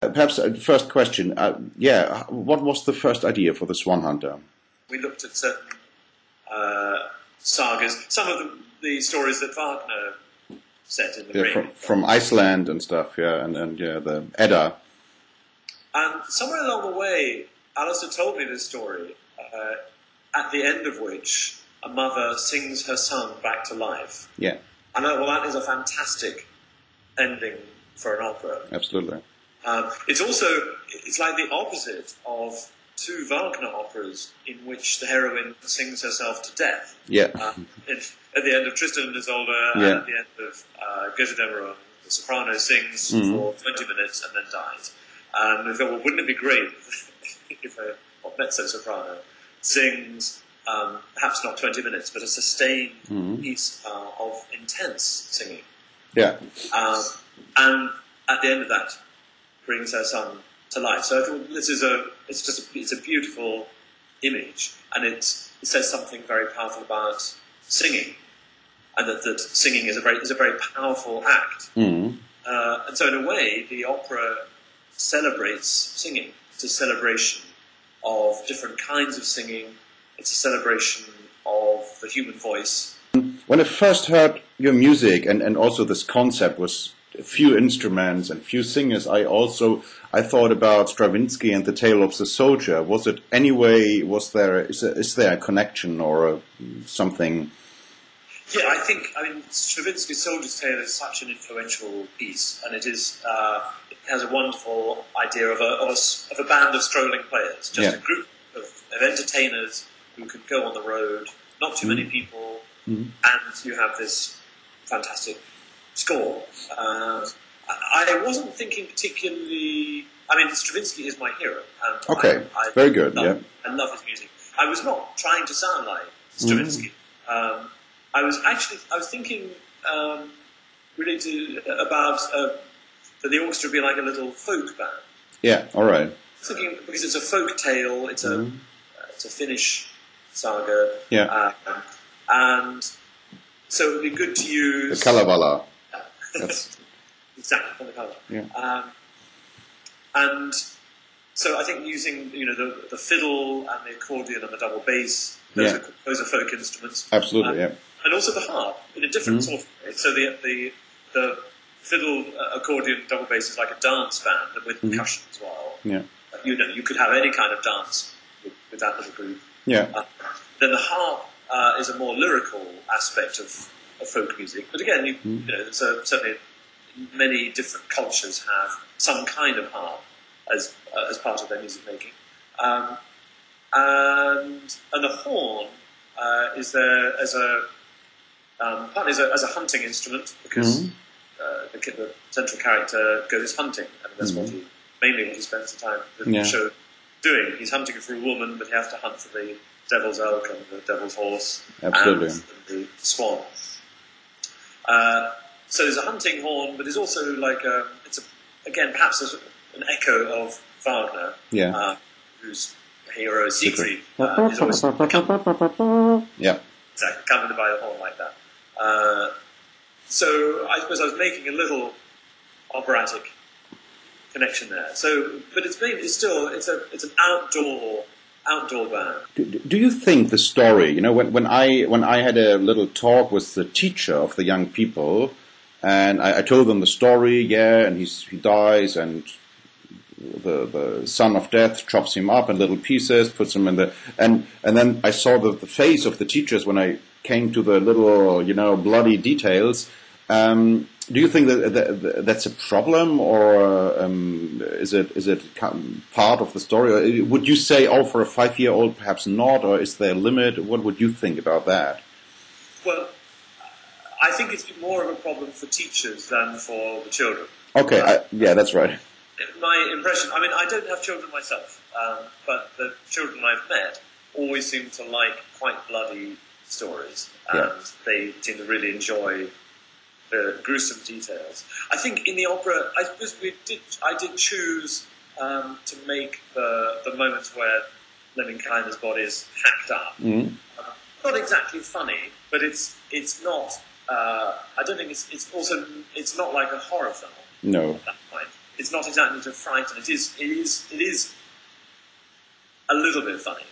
Perhaps first question, yeah, what was the first idea for the Swanhunter? We looked at certain sagas, some of the stories that Wagner set in the ring. From Iceland and stuff, yeah, and yeah, the Edda. And somewhere along the way, Alistair told me this story, at the end of which a mother sings her son back to life. Yeah. I know, well, that is a fantastic ending for an opera. Absolutely. It's like the opposite of two Wagner operas in which the heroine sings herself to death. Yeah. At the end of Tristan and Isolde, and at the end of Götterdämmerung, the soprano sings for 20 minutes and then dies. And we thought, well, wouldn't it be great if a mezzo-soprano sings, perhaps not 20 minutes, but a sustained piece of intense singing. Yeah. And at the end of that, brings her son to life. So I thought it's a beautiful image, and it says something very powerful about singing, and that singing is a very powerful act. And so in a way, the opera celebrates singing. It's a celebration of different kinds of singing. It's a celebration of the human voice. When I first heard your music, and also this concept was a few instruments and few singers, I thought about Stravinsky and the Tale of the Soldier. Was it anyway? Is there a connection or something? Yeah, I mean, Stravinsky's Soldier's Tale is such an influential piece, and it has a wonderful idea of a band of strolling players, just a group of entertainers who could go on the road, not too many people, and you have this fantastic score. I wasn't thinking particularly. I mean, Stravinsky is my hero. And very good. I love his music. I was not trying to sound like Stravinsky. I was thinking really about that the orchestra would be like a little folk band. Yeah. All right. Thinking because it's a folk tale. It's a Finnish saga. Yeah. And so it would be good to use the Kalevala. That's exactly from the colour. Yeah. And so I think using the fiddle and the accordion and the double bass, those are folk instruments. Absolutely, and also the harp in a different sort of way. So the fiddle, accordion, double bass is like a dance band and with percussion as well. Yeah. You could have any kind of dance with that little group. Yeah. Then the harp is a more lyrical aspect of folk music, but again, certainly many different cultures have some kind of harp as part of their music making, and the horn is there as partly as a hunting instrument because the central character goes hunting, and that's mainly what he spends the time in the show doing. He's hunting for a woman, but he has to hunt for the devil's elk and the devil's horse and the swan. So there's a hunting horn, but there's also like perhaps an echo of Wagner, whose hero Siegfried is always accompanied by a horn like that. So I suppose I was making a little operatic connection there. So, but it's an outdoor band. Do you think the story? When I had a little talk with the teacher of the young people, and I told them the story, and he dies, and the son of death chops him up in little pieces, puts him in and then I saw the face of the teachers when I came to the little bloody details. Do you think that that's a problem, or is it part of the story? Or would you say, for a 5-year-old, perhaps not, or is there a limit? What would you think about that? Well, I think it's more of a problem for teachers than for the children. Okay, that's right. My impression, I mean, I don't have children myself, but the children I've met always seem to like quite bloody stories, and they seem to really enjoy the gruesome details. I think in the opera, I suppose I did choose to make the moments where Lemminkainen's body is hacked up. Not exactly funny, but it's not. I don't think it's not like a horror film. No. At that point, it's not exactly to frighten. It is a little bit funny,